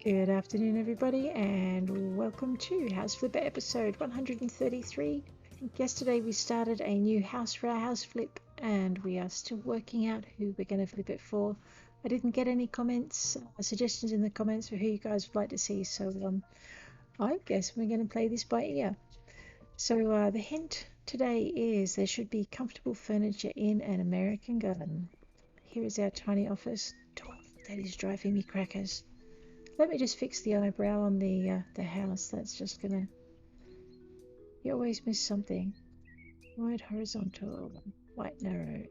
Good afternoon, everybody, and welcome to House Flipper episode 133. I think yesterday we started a new house for our house flip, and we are still working out who we're going to flip it for. I didn't get any comments, suggestions in the comments for who you guys would like to see, so I guess we're going to play this by ear. So the hint today is there should be comfortable furniture in an American garden. Here is our tiny office. Oh, that is driving me crackers. Let me just fix the eyebrow on the house. That's just gonna... You always miss something. Wide horizontal, white narrow.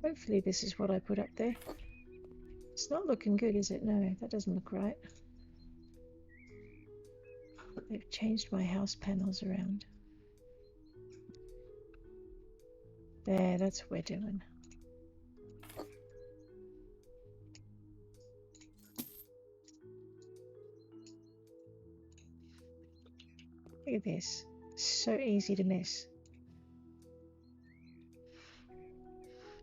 Hopefully this is what I put up there. It's not looking good, is it? No, that doesn't look right. They've changed my house panels around. There, that's what we're doing. Look at this. So easy to miss.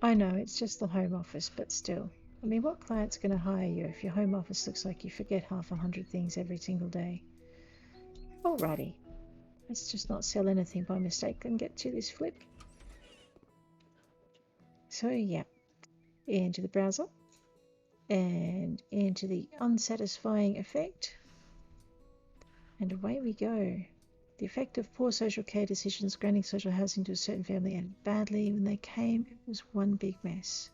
I know, it's just the home office, but still. I mean, what client's going to hire you if your home office looks like you forget half 100 things every single day? Alrighty. Let's just not sell anything by mistake and get to this flip. So yeah, into the browser and into the unsatisfying effect. And away we go. The effect of poor social care decisions granting social housing to a certain family ended badly. When they came, it was one big mess.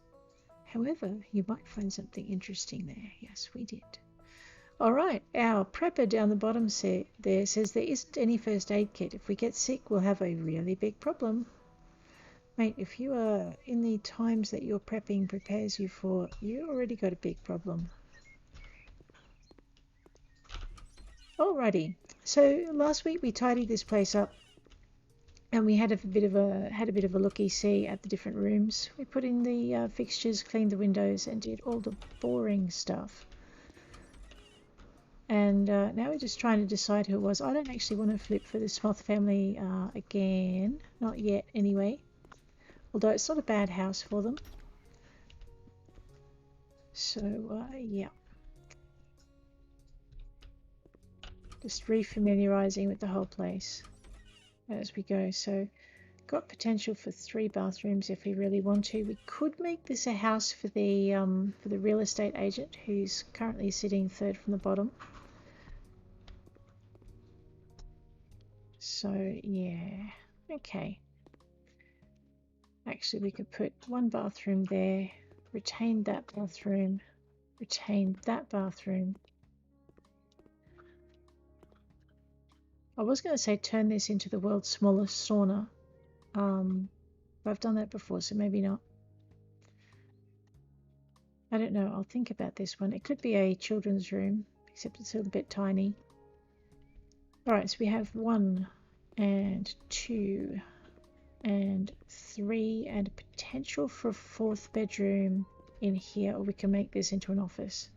However, you might find something interesting there. Yes, we did. All right, our prepper down the bottom there says there isn't any first aid kit. If we get sick, we'll have a really big problem. Mate, if you are in the times that your prepping prepares you for, you already got a big problem. Alrighty, so last week we tidied this place up and we had a bit of a looky-see at the different rooms. We put in the fixtures, cleaned the windows, and did all the boring stuff. And now we're just trying to decide who it was. I don't actually want to flip for the Smoth family again, not yet anyway. Although it's not a bad house for them. So yeah. Just refamiliarizing with the whole place as we go. So got potential for 3 bathrooms if we really want to. We could make this a house for the real estate agent who's currently sitting third from the bottom. So yeah, okay. Actually, we could put 1 bathroom there, retain that bathroom, retain that bathroom. I was going to say turn this into the world's smallest sauna. But I've done that before, so maybe not. I don't know. I'll think about this one. It could be a children's room, except it's a little bit tiny. Alright, so we have 1 and 2 and 3 and potential for a 4th bedroom in here, or we can make this into an office.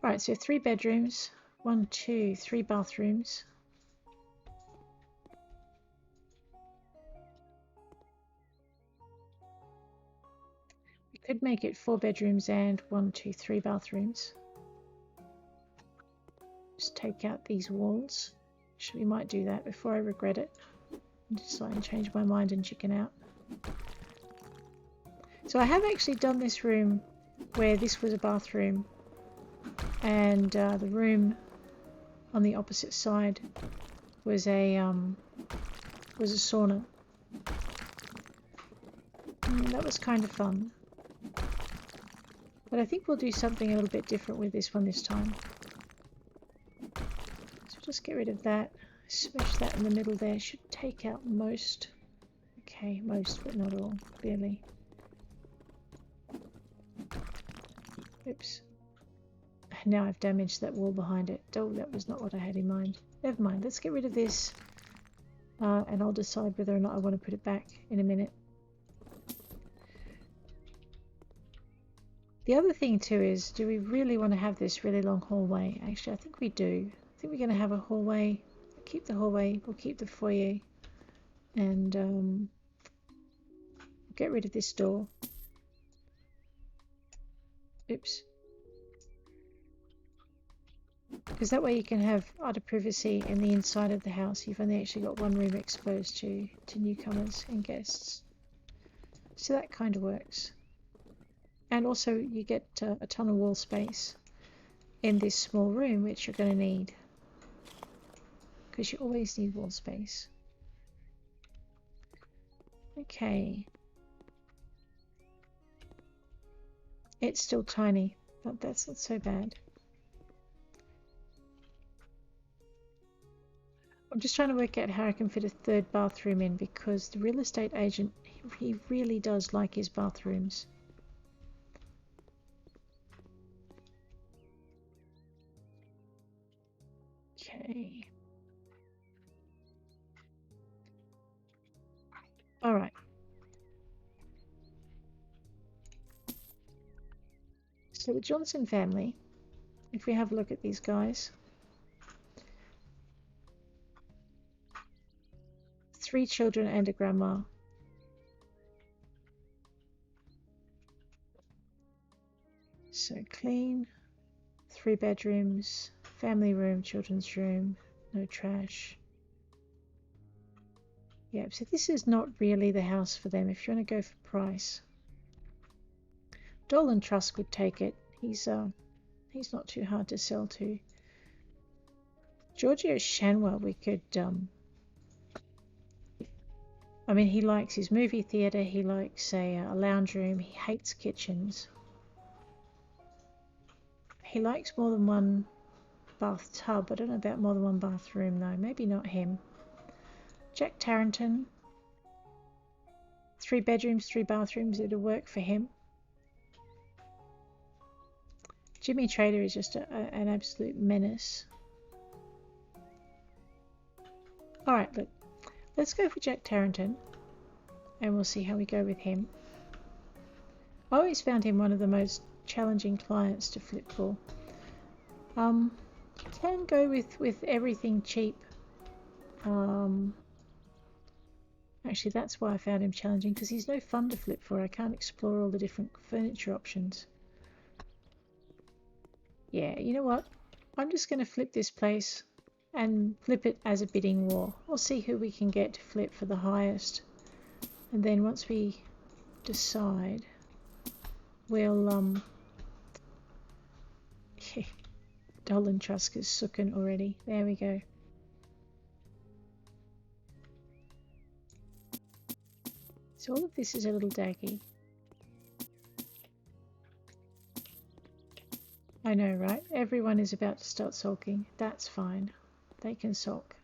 Alright, so 3 bedrooms, 1, 2, 3 bathrooms. We could make it 4 bedrooms and 1, 2, 3 bathrooms. Just take out these walls. Actually, we might do that before I regret it and decide and change my mind and chicken out. So I have actually done this room where this was a bathroom and the room on the opposite side was a sauna. That was kind of fun. But I think we'll do something a little bit different with this one this time. So just get rid of that. Smash that in the middle there. Should take out most. Okay, most, but not all, clearly. Oops. Now I've damaged that wall behind it. Oh, that was not what I had in mind. Never mind, let's get rid of this. And I'll decide whether or not I want to put it back in a minute. The other thing too is, do we really want to have this really long hallway? Actually, I think we do. I think we're going to have a hallway. Keep the hallway, we'll keep the foyer. And Get rid of this door. Oops. Because that way you can have utter privacy in the inside of the house. You've only actually got one room exposed to newcomers and guests. So that kind of works. And also you get a ton of wall space in this small room, which you're going to need. Because you always need wall space. Okay. It's still tiny, but that's not so bad. I'm just trying to work out how I can fit a third bathroom in, because the real estate agent, he really does like his bathrooms. Okay. All right. So the Johnson family, if we have a look at these guys, 3 children and a grandma. So clean, 3 bedrooms, family room, children's room, no trash. Yeah, so this is not really the house for them if you want to go for price. Dolan Trusk would take it. He's not too hard to sell to. Giorgio Shanwell, we could I mean, he likes his movie theatre, he likes a lounge room, he hates kitchens. He likes more than one bathtub. I don't know about more than one bathroom though, maybe not him. Jack Tarrington, 3 bedrooms, 3 bathrooms, it'll work for him. Jimmy Trader is just an absolute menace. Alright, look, let's go for Jack Tarrington and we'll see how we go with him. I always found him one of the most challenging clients to flip for. You can go with everything cheap. Actually, that's why I found him challenging, because he's no fun to flip for. I can't explore all the different furniture options. Yeah, you know what? I'm just going to flip this place and flip it as a bidding war. We'll see who we can get to flip for the highest. And then once we decide, we'll Dolan Trusk is sooken already. There we go. So all of this is a little daggy. I know, right? Everyone is about to start sulking. That's fine. They can sulk.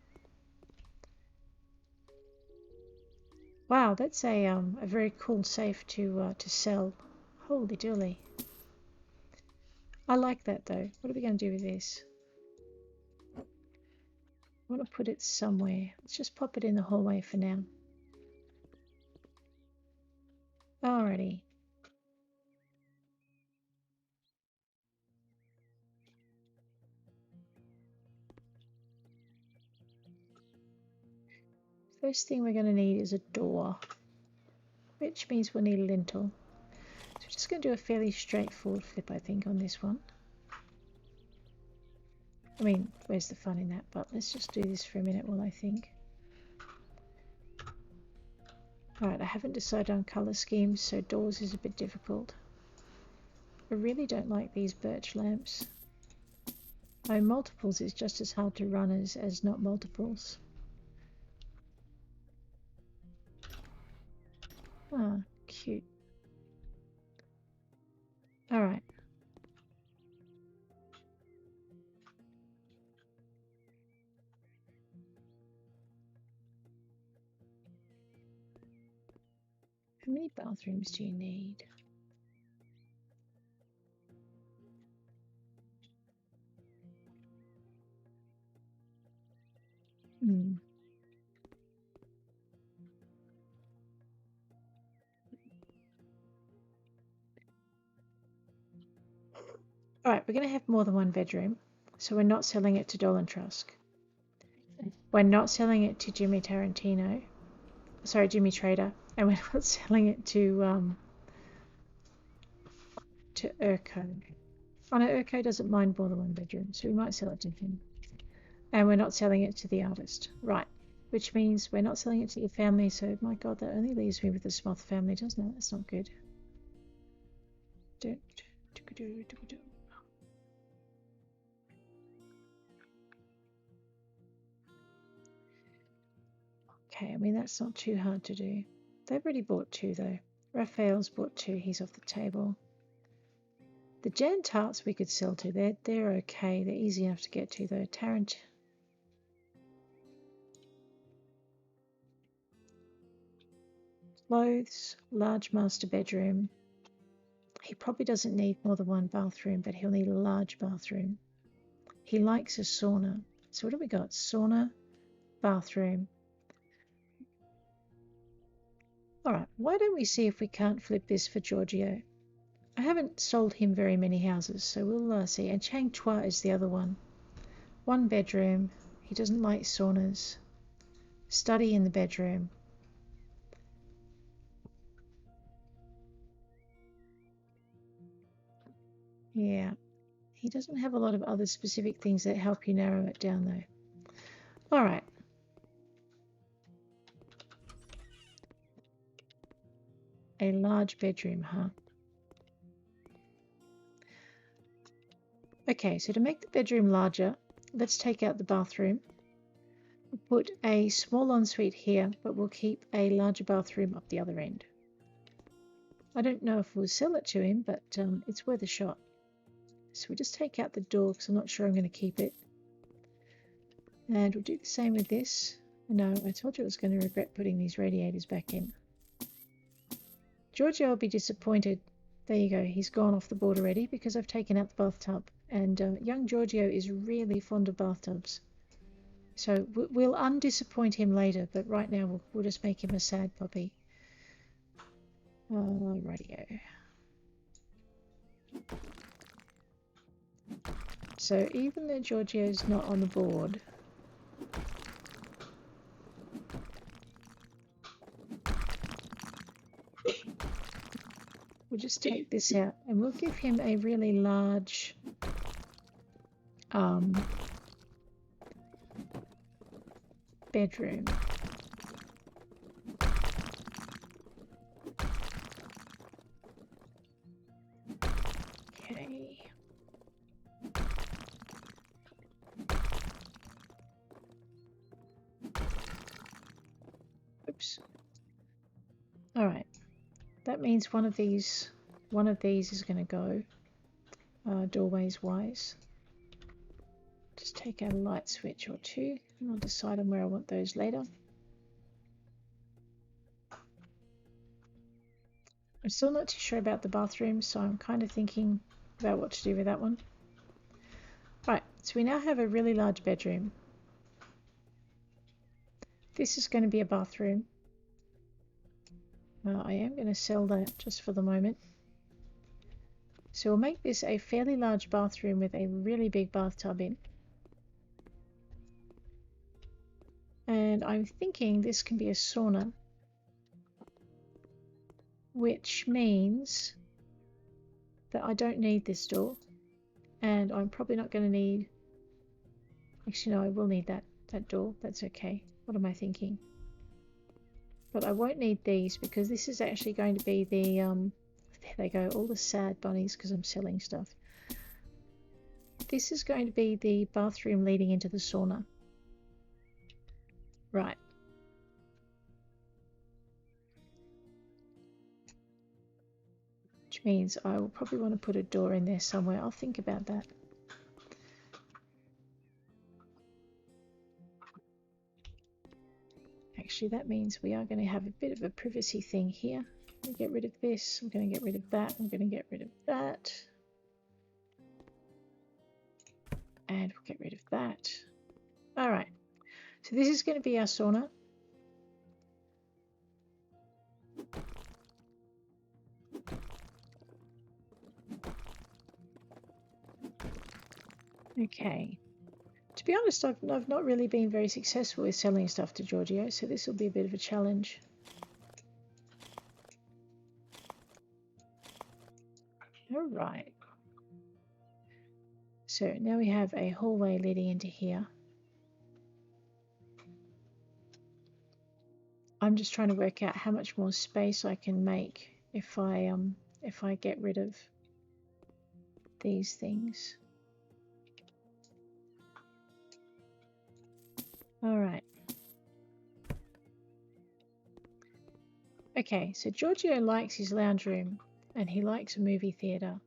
Wow, that's a very cool safe to sell. Holy dooly. I like that though. What are we going to do with this? I want to put it somewhere. Let's just pop it in the hallway for now. Alrighty. First thing we're going to need is a door, which means we'll need a lintel. So we're just going to do a fairly straightforward flip, I think, on this one. I mean, where's the fun in that? But let's just do this for a minute while I think. Alright, I haven't decided on colour schemes, so doors is a bit difficult. I really don't like these birch lamps. Multiples is just as hard to run as not multiples. Ah, cute. Alright. How many bathrooms do you need? Alright, we're going to have more than one bedroom, so we're not selling it to Dolan Trusk. We're not selling it to Jimmy Trader. And we're not selling it to Urko. Oh no, Urko doesn't mind more than one bedroom, so we might sell it to him. And we're not selling it to the artist. Right. Which means we're not selling it to your family, so my god, that only leaves me with the Smoth family, doesn't it? That's not good. Okay, I mean, that's not too hard to do. They've already bought 2, though. Raphael's bought 2. He's off the table. The Jan tarts we could sell to. They're okay. They're easy enough to get to, though. Tarrant. Clothes, large master bedroom. He probably doesn't need more than 1 bathroom, but he'll need a large bathroom. He likes a sauna. So what do we got? Sauna, bathroom. Alright, why don't we see if we can't flip this for Giorgio? I haven't sold him very many houses, so we'll see. And Chang Tua is the other one. 1 bedroom. He doesn't like saunas. Study in the bedroom. Yeah. He doesn't have a lot of other specific things that help you narrow it down, though. Alright. A large bedroom, huh? Okay, so to make the bedroom larger, let's take out the bathroom. We'll put a small ensuite here, but we'll keep a larger bathroom up the other end. I don't know if we'll sell it to him, but it's worth a shot. So we'll just take out the door because I'm not sure I'm going to keep it. And we'll do the same with this. No, I told you I was going to regret putting these radiators back in. Giorgio will be disappointed. There you go, he's gone off the board already because I've taken out the bathtub. And young Giorgio is really fond of bathtubs. So we'll undisappoint him later, but right now we'll just make him a sad puppy. Radio. So even though Giorgio's not on the board, we'll just take this out and we'll give him a really large bedroom. Okay. Oops. All right. That means one of these is going to go doorways wise. Just take out a light switch or 2 and I'll decide on where I want those later. I'm still not too sure about the bathroom, so I'm kind of thinking about what to do with that one. Right, so we now have a really large bedroom. This is going to be a bathroom. I am going to sell that just for the moment. So we'll make this a fairly large bathroom with a really big bathtub in. And I'm thinking this can be a sauna, which means that I don't need this door, and I'm probably not going to need, actually no, I will need that door. That's okay. What am I thinking? But I won't need these because this is actually going to be the there they go, all the sad bunnies because I'm selling stuff. This is going to be the bathroom leading into the sauna. Right. Which means I will probably want to put a door in there somewhere. I'll think about that. Actually, that means we are going to have a bit of a privacy thing here. I'm going to get rid of this. I'm going to get rid of that. I'm going to get rid of that. And we'll get rid of that. All right. So this is going to be our sauna. Okay. To be honest, I've not really been very successful with selling stuff to Giorgio, so this will be a bit of a challenge. All right. So now we have a hallway leading into here. I'm just trying to work out how much more space I can make if I get rid of these things. All right. Okay, so Giorgio likes his lounge room and he likes a movie theatre.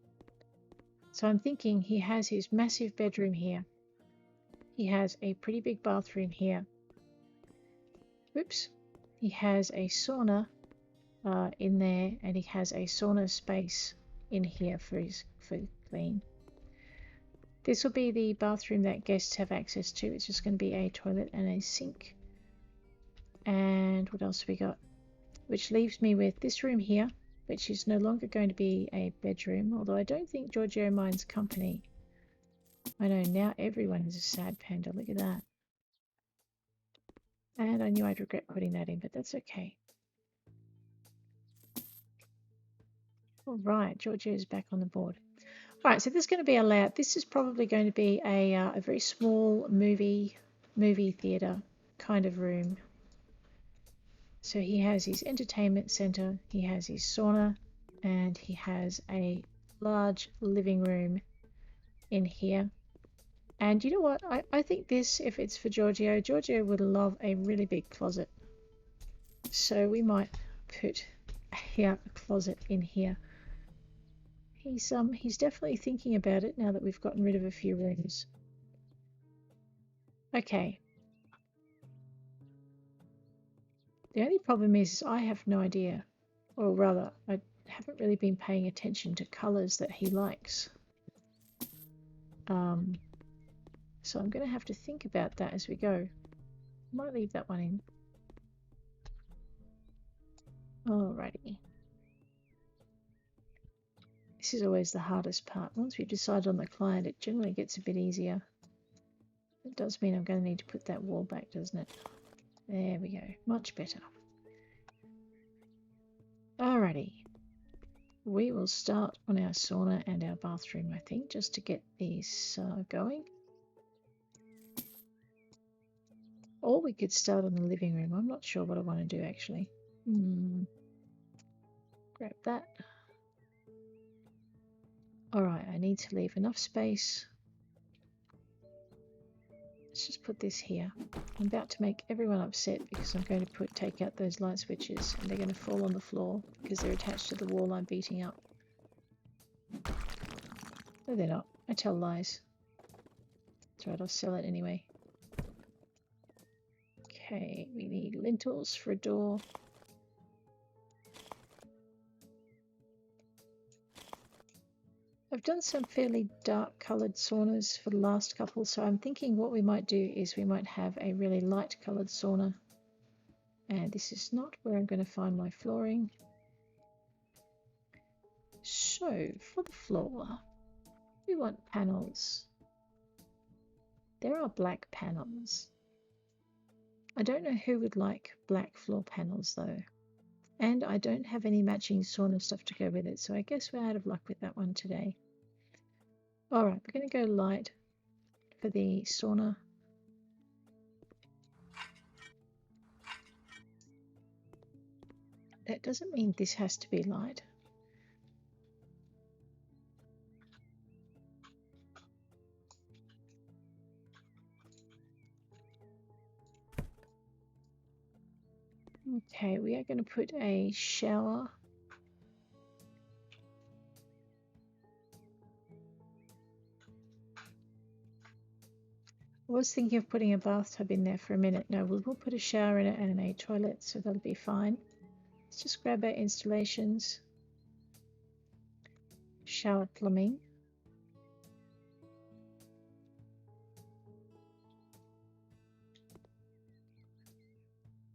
So I'm thinking he has his massive bedroom here. He has a pretty big bathroom here. Whoops. He has a sauna in there, and he has a sauna space in here for clean. This will be the bathroom that guests have access to. It's just going to be a toilet and a sink. And what else have we got? Which leaves me with this room here, which is no longer going to be a bedroom, although I don't think Giorgio minds company. I know now everyone is a sad panda. Look at that. And I knew I'd regret putting that in, but that's okay. All right, Giorgio is back on the board. All right, so this is going to be a layout. This is probably going to be a very small movie theatre kind of room. So he has his entertainment center, he has his sauna, and he has a large living room in here. And you know what? I think this, if it's for Giorgio would love a really big closet. So we might put a closet in here. He's definitely thinking about it now that we've gotten rid of a few rooms. Okay. The only problem is I have no idea, or rather, I haven't really been paying attention to colours that he likes. So I'm going to have to think about that as we go. Might leave that one in. Alrighty. This is always the hardest part. Once we've decided on the client, it generally gets a bit easier. It does mean I'm going to need to put that wall back, doesn't it? There we go. Much better. Alrighty. We will start on our sauna and our bathroom, I think, just to get these going. Or we could start on the living room. I'm not sure what I want to do, actually. Grab that. Alright, I need to leave enough space. Let's just put this here. I'm about to make everyone upset because I'm going to take out those light switches and they're going to fall on the floor because they're attached to the wall I'm beating up. No, they're not. I tell lies. That's right, I'll sell it anyway. Okay, we need lintels for a door. I've done some fairly dark coloured saunas for the last couple, so I'm thinking what we might do is we might have a really light coloured sauna. And this is not where I'm going to find my flooring. So, for the floor, we want panels. There are black panels. I don't know who would like black floor panels though. And I don't have any matching sauna stuff to go with it, so I guess we're out of luck with that one today. Alright, we're going to go light for the sauna. That doesn't mean this has to be light. Okay, we are going to put a shower. I was thinking of putting a bathtub in there for a minute. No, we'll put a shower in it and a toilet, so that'll be fine. Let's just grab our installations. Shower plumbing.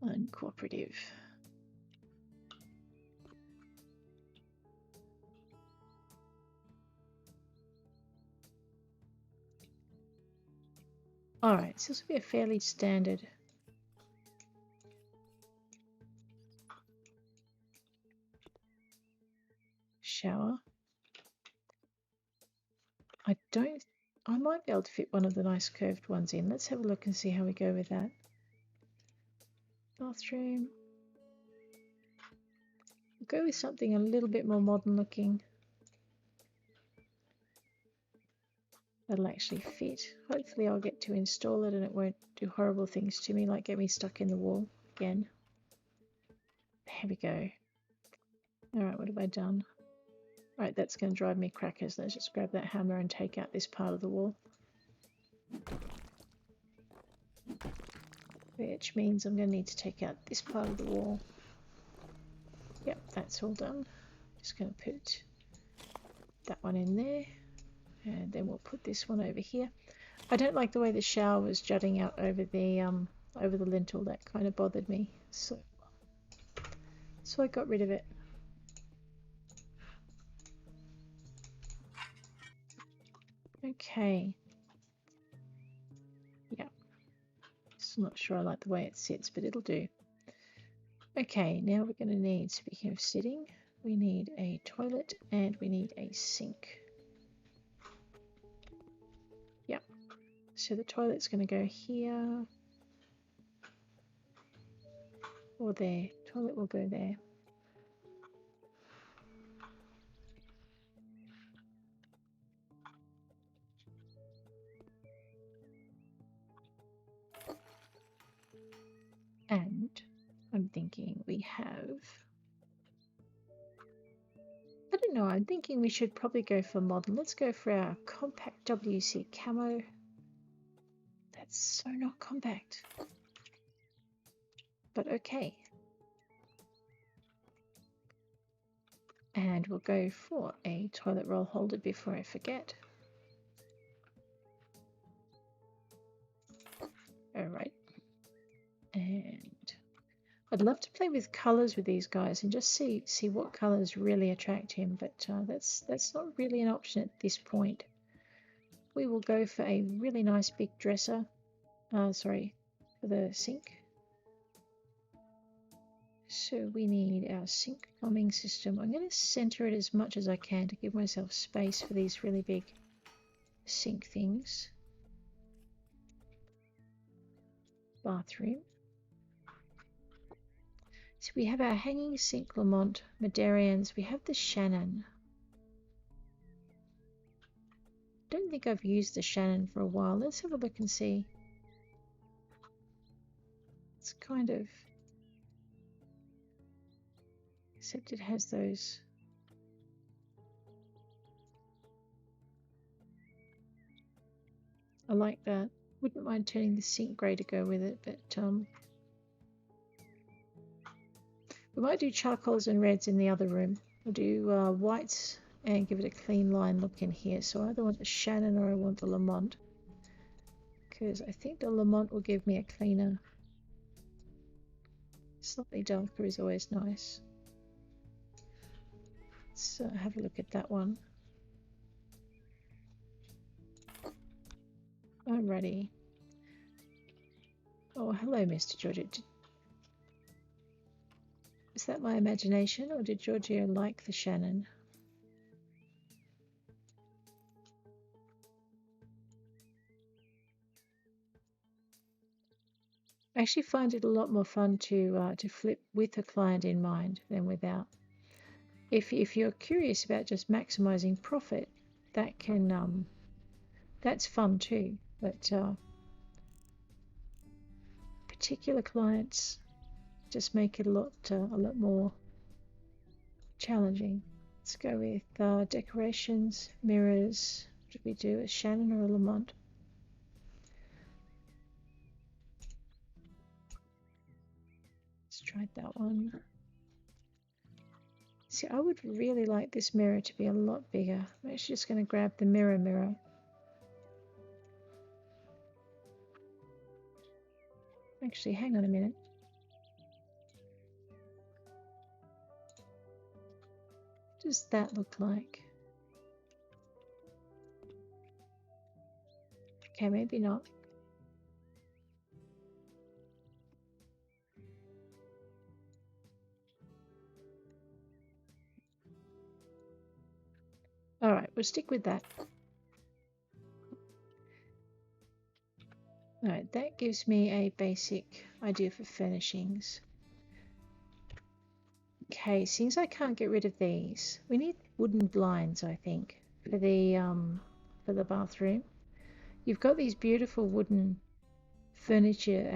Uncooperative. Alright, so this will be a fairly standard shower. I might be able to fit one of the nice curved ones in. Let's have a look and see how we go with that. Bathroom. We'll go with something a little bit more modern looking. That'll actually fit. Hopefully I'll get to install it and it won't do horrible things to me, like get me stuck in the wall again. There we go. Alright, what have I done? Right, that's going to drive me crackers. Let's just grab that hammer and take out this part of the wall. Which means I'm going to need to take out this part of the wall. Yep, that's all done. Just going to put that one in there. And then we'll put this one over here. I don't like the way the shower was jutting out over the lintel. That kind of bothered me. So I got rid of it. Okay. Yeah. Just not sure I like the way it sits, but it'll do. Okay, now we're going to need, speaking of sitting, we need a toilet and we need a sink. Yep. So the toilet's going to go here or there. Toilet will go there. And I'm thinking we have... I don't know, I'm thinking we should probably go for modern. Let's go for our compact WC camo. That's so not compact. But okay. And we'll go for a toilet roll holder before I forget. Alright. And I'd love to play with colours with these guys and just see what colours really attract him, but that's not really an option at this point. We will go for a really nice big dresser. Sorry, for the sink. So we need our sink plumbing system. I'm going to centre it as much as I can to give myself space for these really big sink things. Bathroom. So we have our hanging sink Lamont Madarians. We have the Shannon. Don't think I've used the Shannon for a while. Let's have a look and see. It's kind of... except it has those... I like that. Wouldn't mind turning the sink grey to go with it, but we might do charcoals and reds in the other room. We'll do whites and give it a clean line look in here. So I either want the Shannon or I want the Lamont, because I think the Lamont will give me a cleaner. Slightly darker is always nice. Let's have a look at that one. Alrighty. Oh, hello, Mr. Giorgio. Is that my imagination, or did Giorgio like the Shannon? I actually find it a lot more fun to flip with a client in mind than without. If you're curious about just maximizing profit, that can that's fun too. But particular clients just make it a lot more challenging. Let's go with decorations, mirrors. What did we do? A Shannon or a Lamont? Let's try that one. See, I would really like this mirror to be a lot bigger. I'm actually just going to grab the mirror. Actually, hang on a minute. What does that look like? Okay, maybe not. Alright, we'll stick with that. Right, that gives me a basic idea for furnishings. Okay, since I can't get rid of these, we need wooden blinds, I think, for the bathroom. You've got these beautiful wooden furniture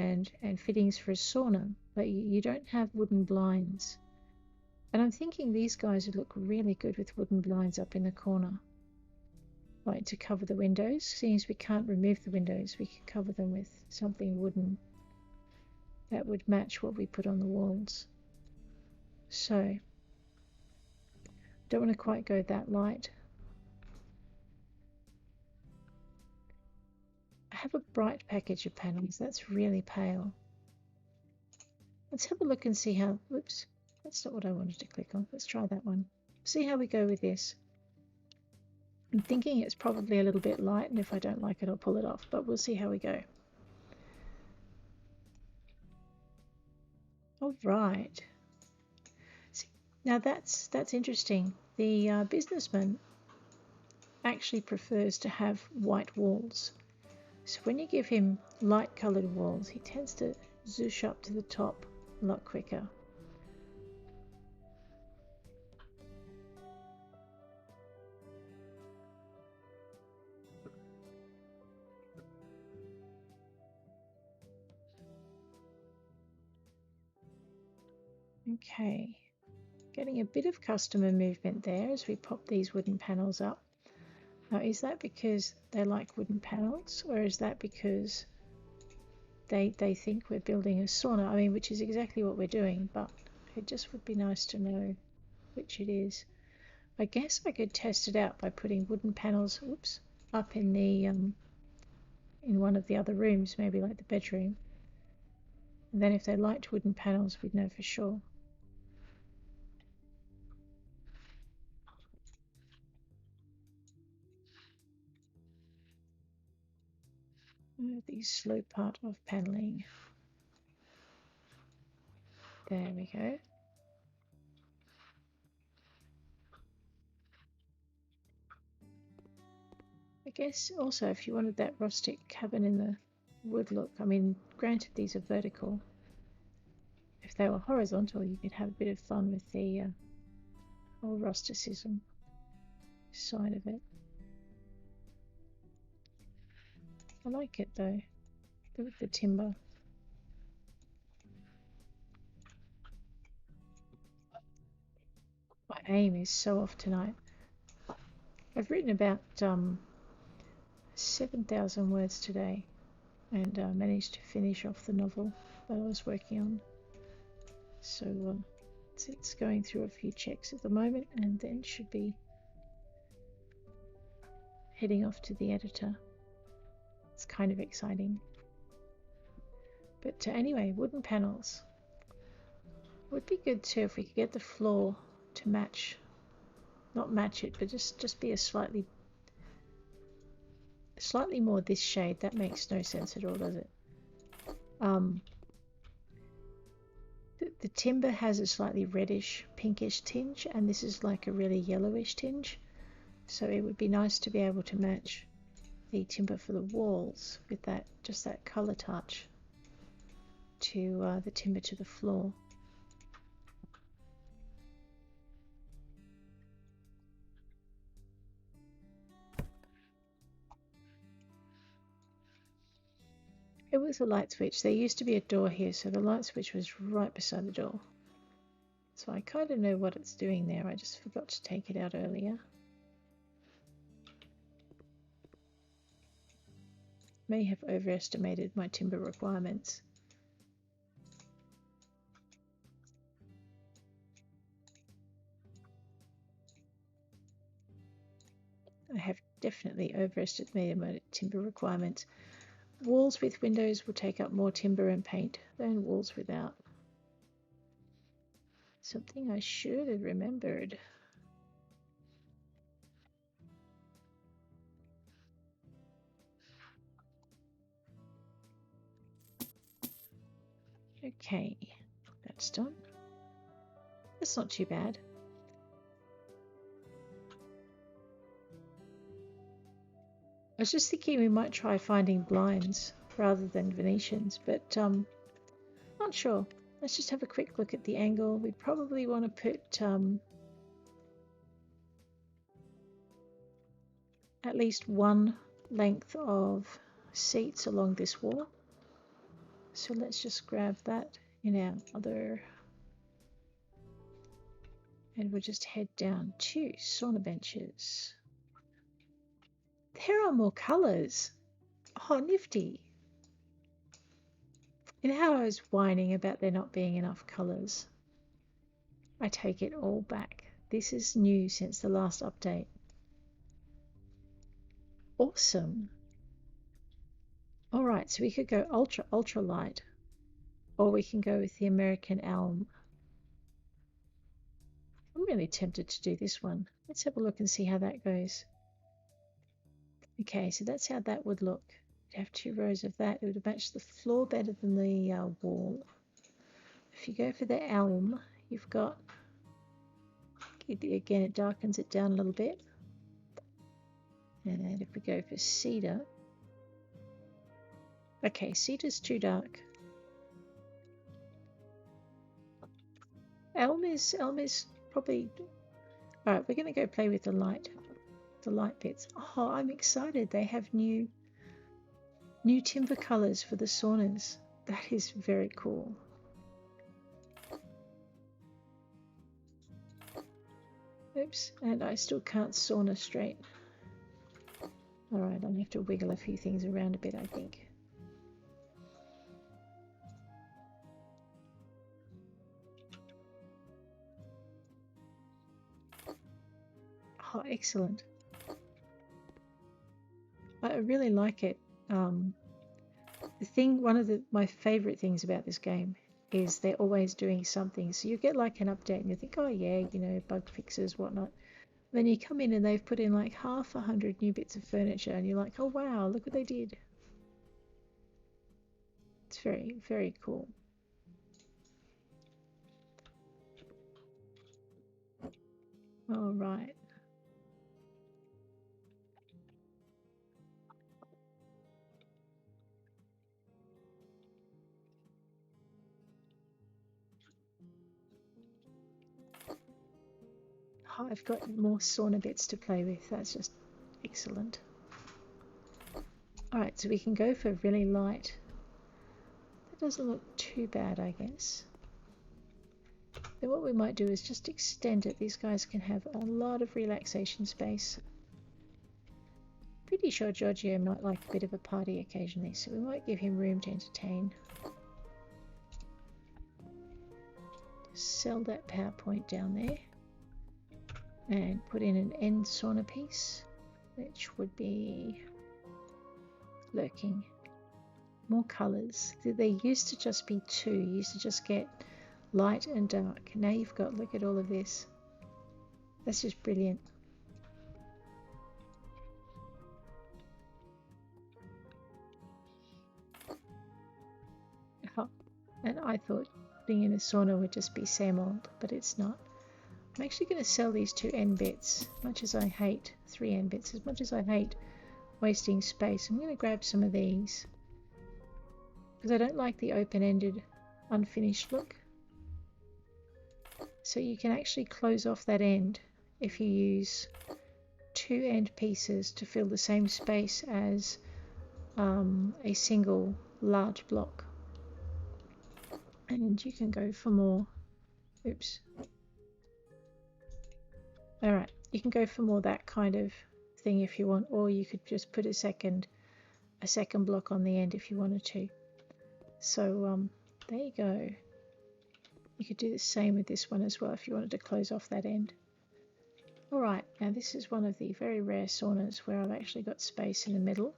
and fittings for a sauna, but you don't have wooden blinds. And I'm thinking these guys would look really good with wooden blinds up in the corner, like to cover the windows. Seeing as we can't remove the windows, we could cover them with something wooden that would match what we put on the walls. So, don't want to quite go that light. I have a bright package of panels. That's really pale. Let's have a look and see how, whoops, that's not what I wanted to click on. Let's try that one. See how we go with this. I'm thinking it's probably a little bit light, and if I don't like it, I'll pull it off, but we'll see how we go. All right. See, now that's interesting. The businessman actually prefers to have white walls. So when you give him light coloured walls, he tends to zoosh up to the top a lot quicker. Okay, getting a bit of customer movement there as we pop these wooden panels up. Now, is that because they like wooden panels, or is that because they think we're building a sauna? I mean, which is exactly what we're doing, but it just would be nice to know which it is. I guess I could test it out by putting wooden panels, whoops, up in the in one of the other rooms, maybe like the bedroom. And then if they liked wooden panels, we'd know for sure. The slow part of paneling. There we go. I guess also if you wanted that rustic cabin in the wood look, I mean, granted these are vertical. If they were horizontal, you could have a bit of fun with the whole rusticism side of it. I like it though, with the timber. My aim is so off tonight. I've written about 7,000 words today and managed to finish off the novel that I was working on. So it's going through a few checks at the moment and then should be heading off to the editor. It's kind of exciting. But anyway, wooden panels. Would be good too if we could get the floor to match, not match it, but just be a slightly more this shade. That makes no sense at all, does it? The timber has a slightly reddish, pinkish tinge, and this is like a really yellowish tinge. So it would be nice to be able to match the timber for the walls with that, just that color touch to the timber to the floor. It was a light switch. There used to be a door here, so the light switch was right beside the door. So I kind of know what it's doing there. I just forgot to take it out earlier. May have overestimated my timber requirements. I have definitely overestimated my timber requirements. Walls with windows will take up more timber and paint than walls without. Something I should have remembered. Okay, that's done. That's not too bad. I was just thinking we might try finding blinds rather than Venetians, but not sure. Let's just have a quick look at the angle. We probably want to put at least one length of seats along this wall. So let's just grab that in our other, and we'll just head down to Sauna Benches. There are more colours. Oh, nifty. You know how I was whining about there not being enough colours? I take it all back. This is new since the last update. Awesome. Alright, so we could go ultra light, or we can go with the American elm. I'm really tempted to do this one. Let's have a look and see how that goes. Okay, so that's how that would look. You'd have 2 rows of that. It would match the floor better than the wall. If you go for the elm, you've got, again, it darkens it down a little bit. And if we go for cedar, okay, cedar's too dark. Elm is probably, all right, we're going to go play with the light bits. Oh, I'm excited. They have new timber colors for the saunas. That is very cool. Oops, and I still can't sauna straight. Alright, I'll have to wiggle a few things around a bit, I think. Oh, excellent. I really like it. One of my favorite things about this game is they're always doing something. So you get like an update and you think, oh yeah, you know, bug fixes, whatnot. Then you come in and they've put in like 100 new bits of furniture and you're like, oh wow, look what they did. It's very, very cool. All right. Oh, I've got more sauna bits to play with. That's just excellent. Alright, so we can go for really light. That doesn't look too bad, I guess. Then what we might do is just extend it. These guys can have a lot of relaxation space. Pretty sure Giorgio might like a bit of a party occasionally, so we might give him room to entertain. Sell that PowerPoint down there. And put in an end sauna piece, which would be lurking. More colours. They used to just be 2. You used to just get light and dark. Now you've got, look at all of this. That's just brilliant. Oh, and I thought being in a sauna would just be same old, but it's not. I'm actually going to sell these 2 end bits, as much as I hate 3 end bits, as much as I hate wasting space. I'm going to grab some of these because I don't like the open-ended, unfinished look. So you can actually close off that end if you use 2 end pieces to fill the same space as a single large block. And you can go for more. Oops. Alright, you can go for more that kind of thing if you want, or you could just put a second block on the end if you wanted to. So there you go. You could do the same with this one as well if you wanted to close off that end. Alright, now this is one of the very rare saunas where I've actually got space in the middle.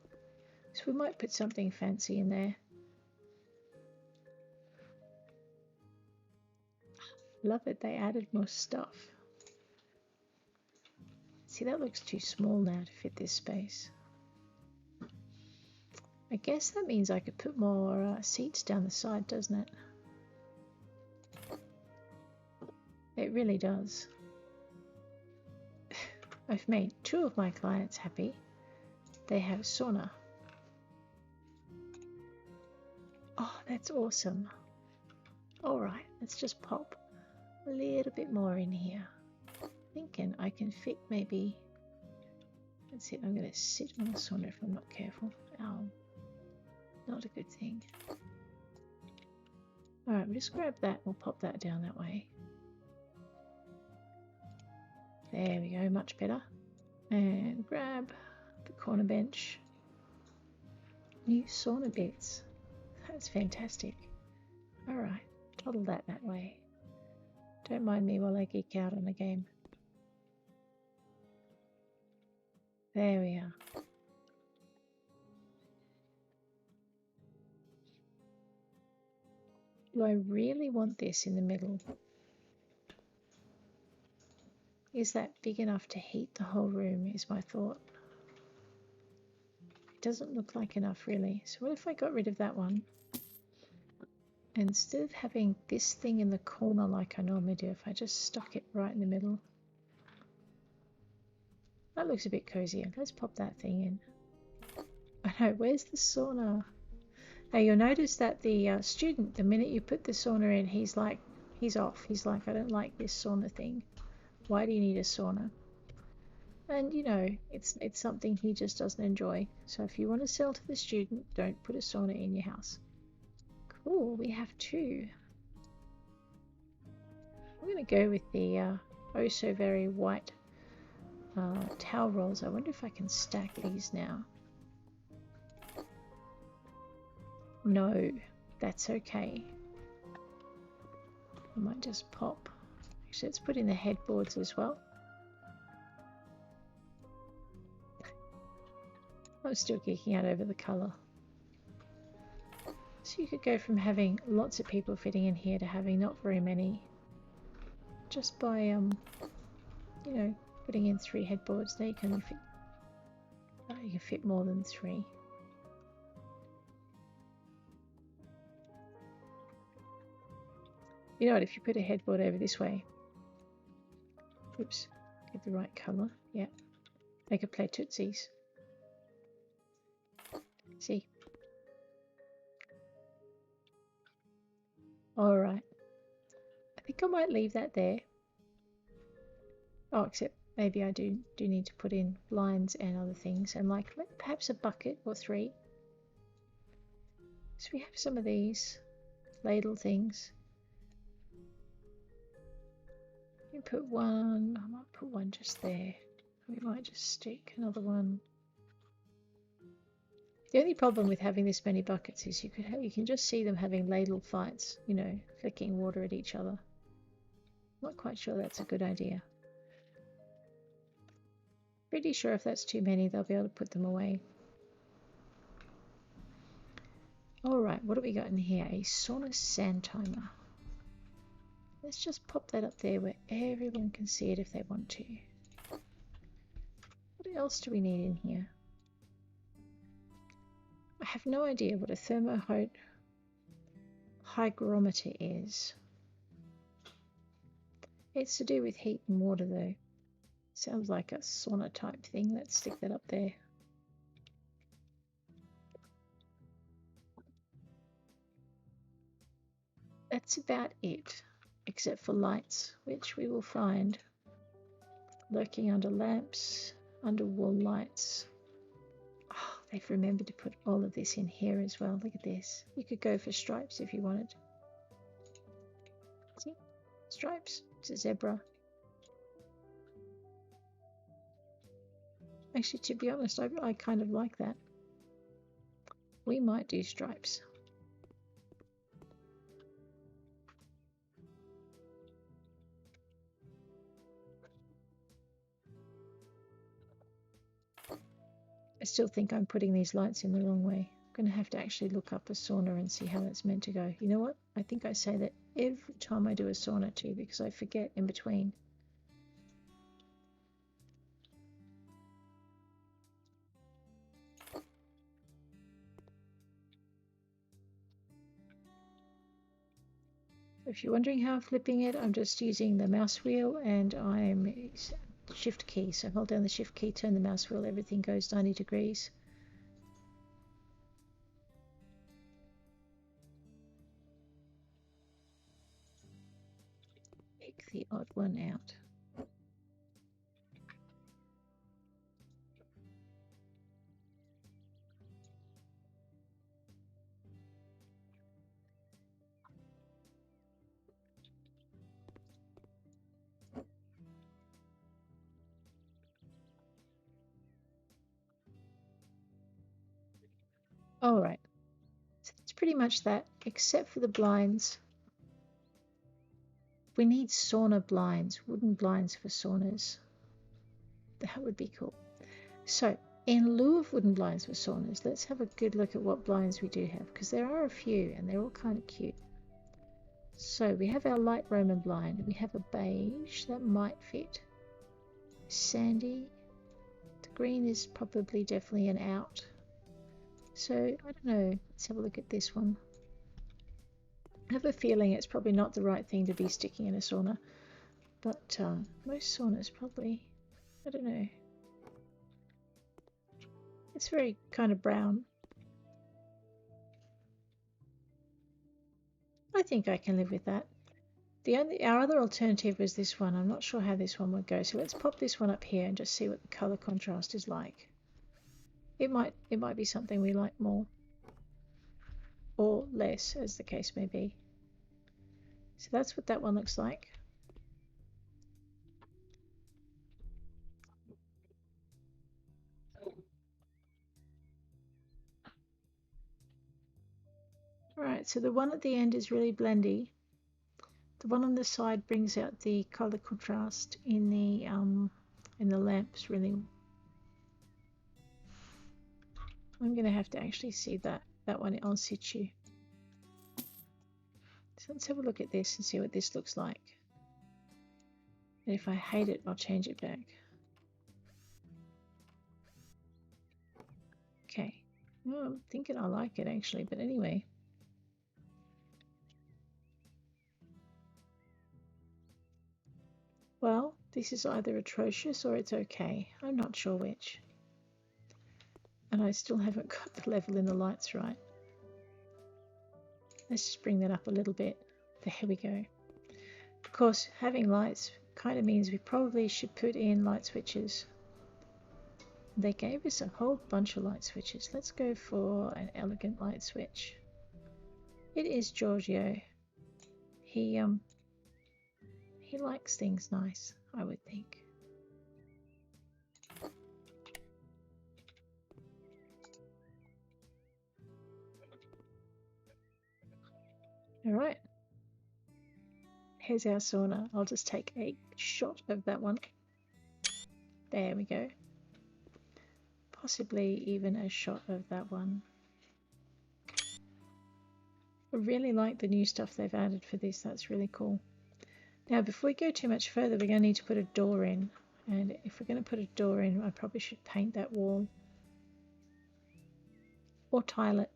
So we might put something fancy in there. Love it, they added more stuff. See, that looks too small now to fit this space. I guess that means I could put more seats down the side, doesn't it? It really does. I've made 2 of my clients happy. They have sauna. Oh, that's awesome. Alright, let's just pop a little bit more in here. Thinking I can fit maybe. That's it, I'm going to sit on the sauna if I'm not careful. Ow. Not a good thing. Alright, we'll just grab that, we'll pop that down that way. There we go, much better. And grab the corner bench. New sauna bits. That's fantastic. Alright, toddle that way. Don't mind me while I geek out on the game. There we are. Do I really want this in the middle? Is that big enough to heat the whole room, is my thought. It doesn't look like enough really. So what if I got rid of that one? And instead of having this thing in the corner like I normally do, if I just stuck it right in the middle. That looks a bit cozier. Let's pop that thing in. I know, where's the sauna? Now you'll notice that the student, the minute you put the sauna in, he's off. He's like, I don't like this sauna thing. Why do you need a sauna? And you know, it's something he just doesn't enjoy. So if you want to sell to the student, don't put a sauna in your house. Cool, we have two. I'm going to go with the oh so very white towel rolls. I wonder if I can stack these now. No, that's okay. I might just pop. Actually, let's put in the headboards as well. I'm still geeking out over the colour. So you could go from having lots of people fitting in here to having not very many. Just by, you know, putting in 3 headboards. There you can fit, you can fit more than 3. You know what, if you put a headboard over this way, oops, get the right colour, yeah, they could play Tootsies. See? Alright. I think I might leave that there. Oh, except maybe I do need to put in blinds and other things, and like perhaps a bucket or 3. So we have some of these ladle things. You put one, I might put one just there. We might just stick another one. The only problem with having this many buckets is you can just see them having ladle fights, you know, flicking water at each other. Not quite sure that's a good idea. Pretty sure if that's too many, they'll be able to put them away. Alright, what do we got in here? A sauna sand timer. Let's just pop that up there where everyone can see it if they want to. What else do we need in here? I have no idea what a thermohygrometer is. It's to do with heat and water though. Sounds like a sauna type thing. Let's stick that up there. That's about it, except for lights, which we will find lurking under lamps, under wall lights. Oh, they've remembered to put all of this in here as well. Look at this. You could go for stripes if you wanted. See? Stripes. It's a zebra. Actually, to be honest, I kind of like that. We might do stripes. I still think I'm putting these lights in the wrong way. I'm going to have to actually look up a sauna and see how that's meant to go. You know what? I think I say that every time I do a sauna too, because I forget in between. If you're wondering how I'm flipping it, I'm just using the mouse wheel and I'm shift key. So hold down the shift key, turn the mouse wheel, everything goes 90 degrees. the odd one out. All right, so that's pretty much that, except for the blinds. We need sauna blinds, wooden blinds for saunas. That would be cool. So in lieu of wooden blinds for saunas, let's have a good look at what blinds we do have, because there are a few and they're all kind of cute. So we have our light Roman blind. We have a beige that might fit. Sandy. The green is probably definitely an out. So I don't know. Let's have a look at this one. I have a feeling it's probably not the right thing to be sticking in a sauna, but most saunas probably. I don't know. It's very kind of brown. I think I can live with that. Our other alternative was this one. I'm not sure how this one would go, so let's pop this one up here and just see what the color contrast is like. It might be something we like more or less, as the case may be. So that's what that one looks like. Alright, so the one at the end is really blendy. The one on the side brings out the color contrast in the lamps really. I'm gonna have to actually see that one on situ. So let's have a look at this and see what this looks like. And if I hate it, I'll change it back. Okay. Well, I'm thinking I like it actually, but anyway. Well, this is either atrocious or it's okay. I'm not sure which. And I still haven't got the level in the lights right. Let's just bring that up a little bit. There we go. Of course, having lights kind of means we probably should put in light switches. They gave us a whole bunch of light switches. Let's go for an elegant light switch. It is Giorgio. He likes things nice, I would think. All right. Here's our sauna. I'll just take a shot of that one. There we go. Possibly even a shot of that one. I really like the new stuff they've added for this. That's really cool. Now, before we go too much further, we're going to need to put a door in. And if we're going to put a door in, I probably should paint that wall. Or tile it.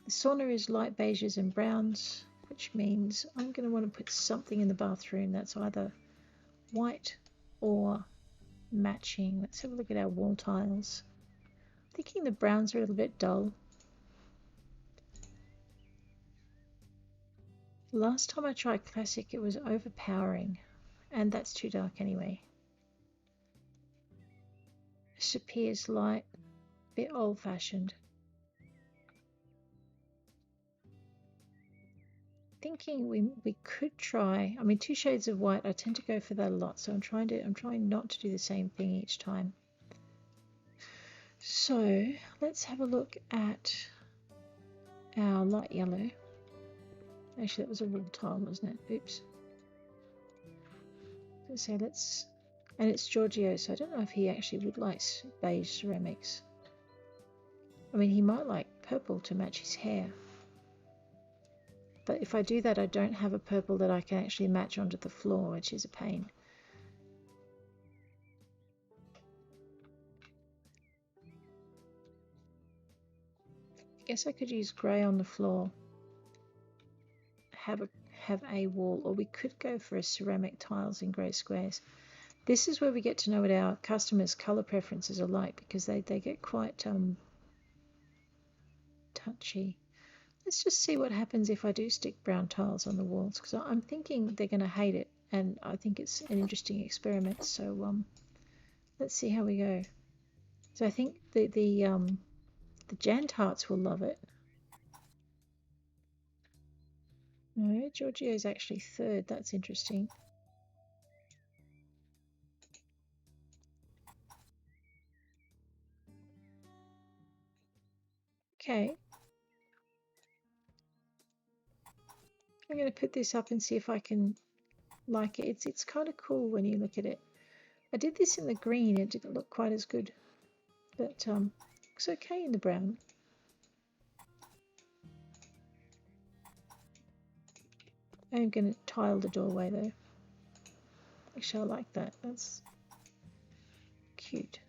The sauna is light beiges and browns, which means I'm going to want to put something in the bathroom that's either white or matching. Let's have a look at our wall tiles. I'm thinking the browns are a little bit dull. Last time I tried classic, it was overpowering, and that's too dark anyway. Sapphires light, a bit old-fashioned. Thinking we could try. I mean, 2 shades of white. I tend to go for that a lot, so I'm trying not to do the same thing each time. So let's have a look at our light yellow. Actually, that was a wall tile, wasn't it? Oops. So and it's Giorgio, so I don't know if he actually would like beige ceramics. I mean, he might like purple to match his hair. But if I do that, I don't have a purple that I can actually match onto the floor, which is a pain. I guess I could use grey on the floor. Have a wall, or we could go for a ceramic tiles in grey squares. This is where we get to know what our customers' colour preferences are like, because they get quite touchy. Let's just see what happens if I do stick brown tiles on the walls, because I'm thinking they're going to hate it, and I think it's an interesting experiment. So let's see how we go. So I think the Jan tarts will love it. No, Giorgio's actually third. That's interesting. Okay. I'm going to put this up and see if I can like it. It's kind of cool when you look at it. I did this in the green. It didn't look quite as good, but looks okay in the brown. I'm going to tile the doorway though. Actually, I like that. That's cute.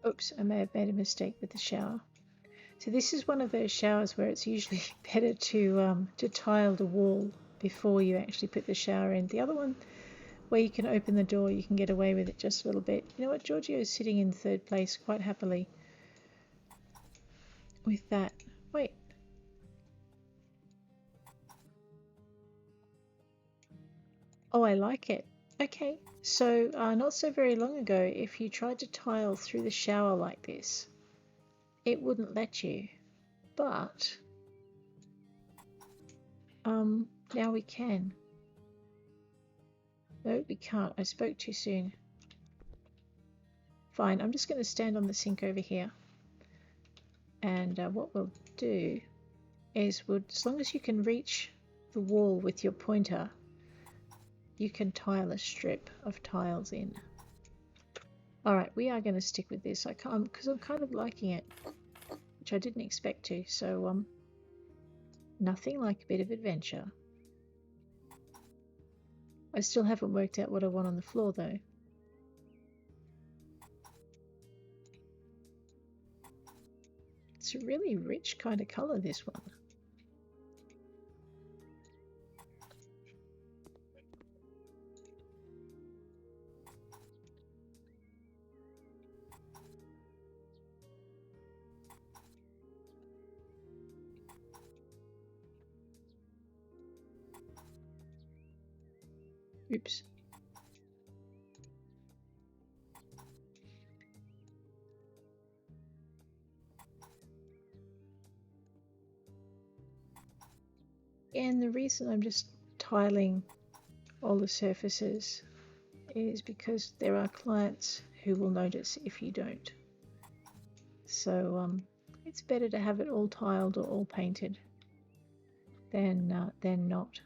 Oops, I may have made a mistake with the shower. So this is one of those showers where it's usually better to tile the wall before you actually put the shower in. The other one, where you can open the door, you can get away with it just a little bit. You know what? Giorgio is sitting in third place quite happily with that. Wait. Oh, I like it. Okay, so not so very long ago, if you tried to tile through the shower like this, it wouldn't let you. But now we can. No, we can't. I spoke too soon. Fine, I'm just going to stand on the sink over here. And what we'll do is, as long as you can reach the wall with your pointer, you can tile a strip of tiles in. Alright, we are going to stick with this. I can't, because I'm kind of liking it, which I didn't expect to. So, nothing like a bit of adventure. I still haven't worked out what I want on the floor though. It's a really rich kind of colour, this one. Oops. And the reason I'm just tiling all the surfaces is because there are clients who will notice if you don't. So it's better to have it all tiled or all painted than not.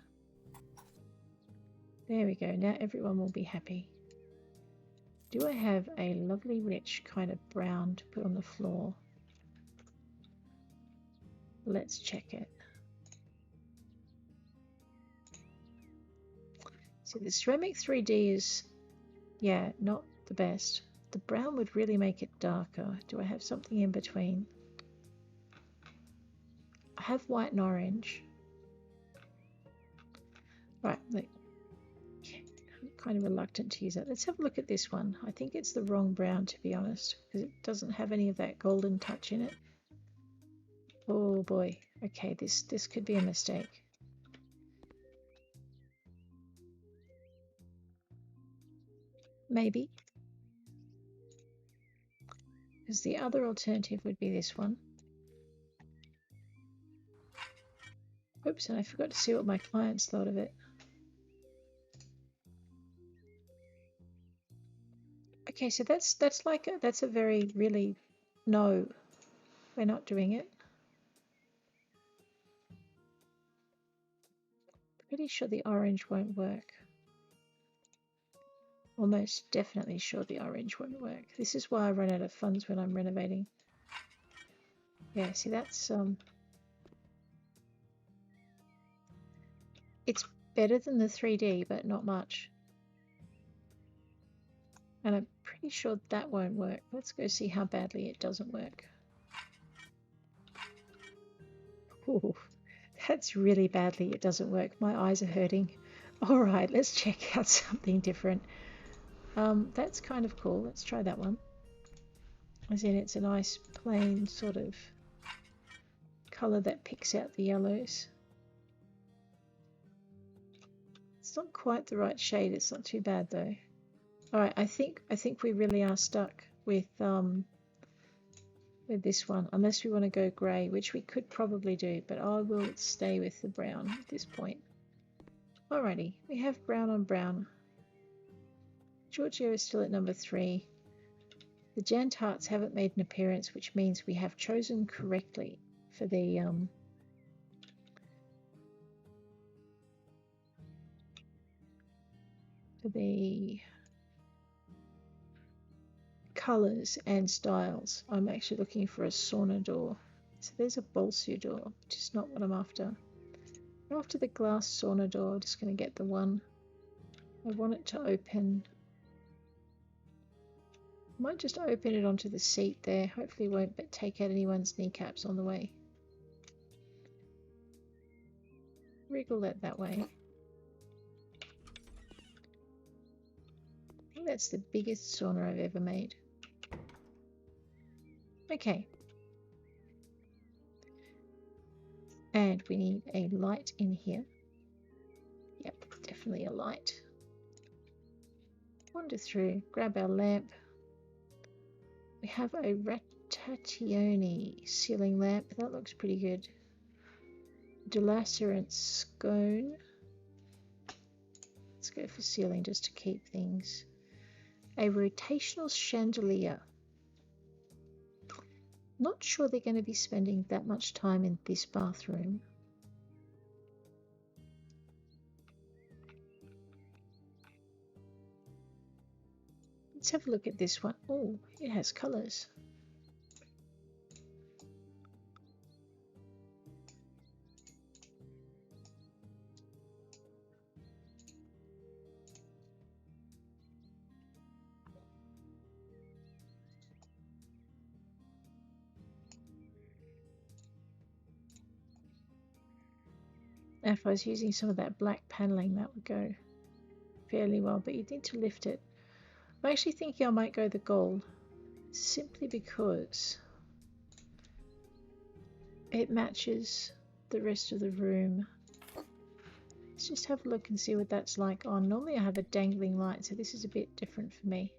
There we go. Now everyone will be happy. Do I have a lovely rich kind of brown to put on the floor? Let's check it. So the ceramic 3D is, yeah, not the best. The brown would really make it darker. Do I have something in between? I have white and orange. Right, look. I'm kind of reluctant to use that. Let's have a look at this one. I think it's the wrong brown, to be honest, because it doesn't have any of that golden touch in it. Oh boy. Okay, this could be a mistake. Maybe. Because the other alternative would be this one. Oops, and I forgot to see what my clients thought of it. Okay, so that's a very really no. We're not doing it. Pretty sure the orange won't work. Almost definitely sure the orange won't work. This is why I run out of funds when I'm renovating. Yeah, see that's it's better than the 3D, but not much. And I'm pretty sure that won't work. Let's go see how badly it doesn't work. Ooh, That's really badly. It doesn't work. My eyes are hurting. All right, let's check out something different. That's kind of cool. Let's try that one. As in, it's a nice plain sort of color that picks out the yellows. It's not quite the right shade. It's not too bad though. All right, I think we really are stuck with this one, unless we want to go grey, which we could probably do, but I will stay with the brown at this point. Alrighty, we have brown on brown. Giorgio is still at number 3. The Jan tarts haven't made an appearance, which means we have chosen correctly for the colours and styles. I'm actually looking for a sauna door. So there's a bolsu door, which is not what I'm after. I'm after the glass sauna door. I'm just going to get the one. I want it to open. I might just open it onto the seat there. Hopefully it won't take out anyone's kneecaps on the way. Wriggle that way. I think that's the biggest sauna I've ever made. Okay. And we need a light in here. Yep, definitely a light. Wander through, grab our lamp. We have a Ratatione ceiling lamp. That looks pretty good. Delacerant scone. Let's go for ceiling just to keep things. A rotational chandelier. Not sure they're going to be spending that much time in this bathroom. Let's have a look at this one. Oh, it has colours. If I was using some of that black paneling, that would go fairly well, but you need to lift it. I'm actually thinking I might go the gold, simply because it matches the rest of the room. Let's just have a look and see what that's like on. Normally I have a dangling light, so this is a bit different for me.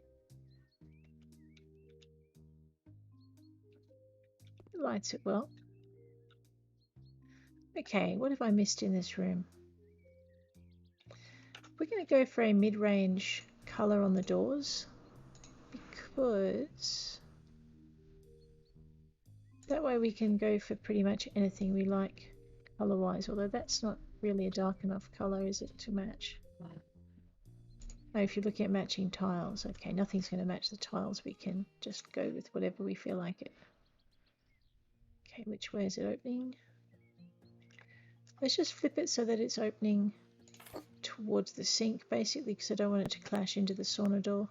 It lights it well. Okay, what have I missed in this room? We're going to go for a mid-range colour on the doors, because that way we can go for pretty much anything we like colour-wise, although that's not really a dark enough colour, is it, to match? Oh, if you're looking at matching tiles, okay, nothing's going to match the tiles. We can just go with whatever we feel like it. Okay, which way is it opening? Let's just flip it so that it's opening towards the sink, basically, because I don't want it to clash into the sauna door.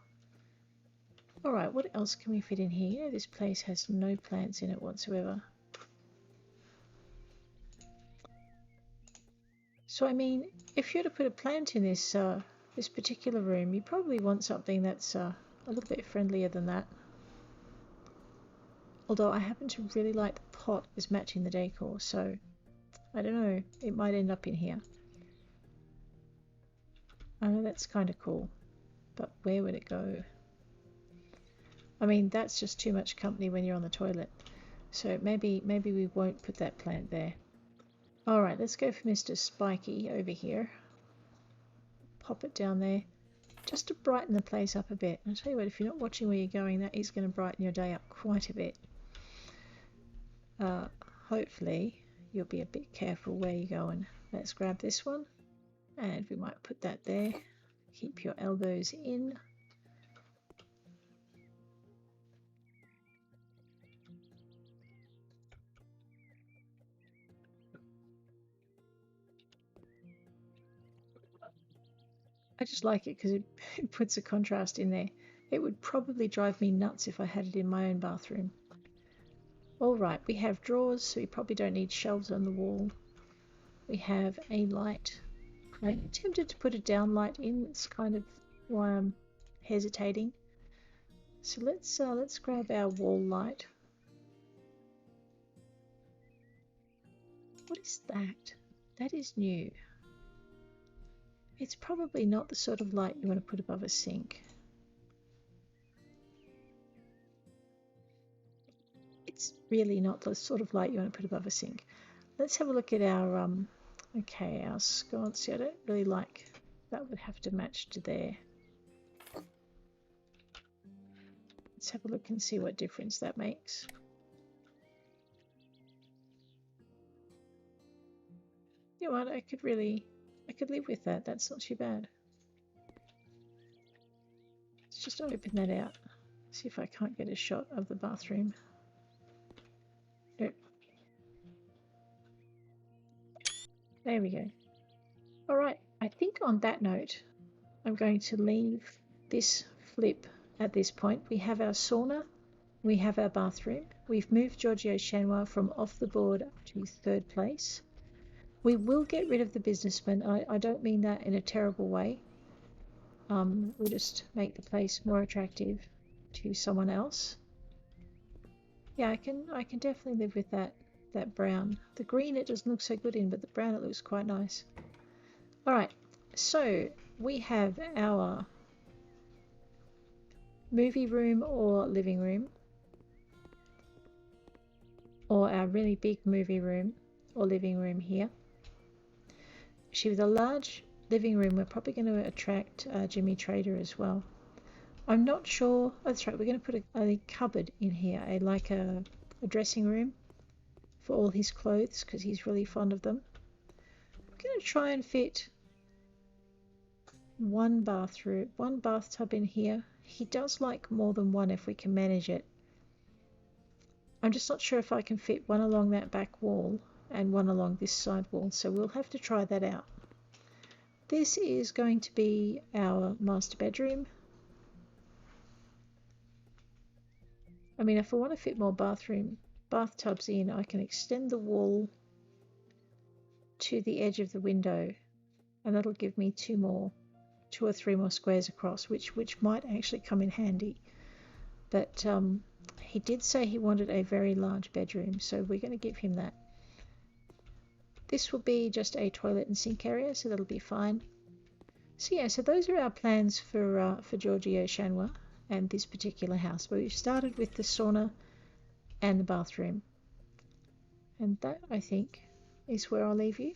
Alright, what else can we fit in here? You know, this place has no plants in it whatsoever. So, I mean, if you were to put a plant in this this particular room, you probably want something that's a little bit friendlier than that. Although I happen to really like the pot as matching the decor, so I don't know, it might end up in here. I know that's kind of cool, but where would it go? I mean, that's just too much company when you're on the toilet. So maybe we won't put that plant there. Alright, let's go for Mr. Spiky over here. Pop it down there, just to brighten the place up a bit. I'll tell you what, if you're not watching where you're going, that is going to brighten your day up quite a bit. Hopefully you'll be a bit careful where you're going. Let's grab this one, and we might put that there. Keep your elbows in. I just like it because it puts a contrast in there. It would probably drive me nuts if I had it in my own bathroom. Alright, we have drawers, so we probably don't need shelves on the wall. we have a light. I'm tempted to put a down light in. It's kind of why I'm hesitating. So let's grab our wall light. What is that? That is new. It's probably not the sort of light you want to put above a sink. It's really not the sort of light you want to put above a sink. Let's have a look at our okay, our sconce. I don't really like that. Would have to match to there. Let's have a look and see what difference that makes. You know what, I could live with that. That's not too bad. Let's just open that out. See if I can't get a shot of the bathroom. Nope. There we go. Alright, I think on that note, I'm going to leave this flip at this point. We have our sauna, we have our bathroom. We've moved Giorgio Chanois from off the board up to 3rd place. We will get rid of the businessman. I don't mean that in a terrible way. We'll just make the place more attractive to someone else. Yeah, I can definitely live with that brown. The green it doesn't look so good in, but the brown it looks quite nice. Alright, so we have our movie room or living room, or our really big movie room or living room here. Actually, with a large living room, we're probably going to attract Jimmy Trader as well. I'm not sure. Oh, that's right. We're going to put a cupboard in here, like a dressing room for all his clothes because he's really fond of them. We're going to try and fit one bathtub in here. He does like more than one if we can manage it. I'm just not sure if I can fit one along that back wall and one along this side wall, so we'll have to try that out. This is going to be our master bedroom. I mean, if I want to fit more bathtubs in, I can extend the wall to the edge of the window, and that'll give me 2 or 3 more squares across, which might actually come in handy. But he did say he wanted a very large bedroom, so we're going to give him that. This will be just a toilet and sink area, so that'll be fine. So yeah, so those are our plans for Giorgio Chanois and this particular house. But we've started with the sauna and the bathroom. And that, I think, is where I'll leave you.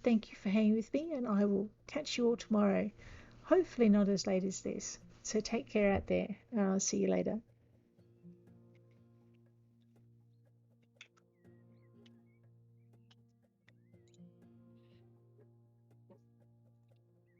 Thank you for hanging with me, and I will catch you all tomorrow. Hopefully not as late as this. So take care out there, and I'll see you later.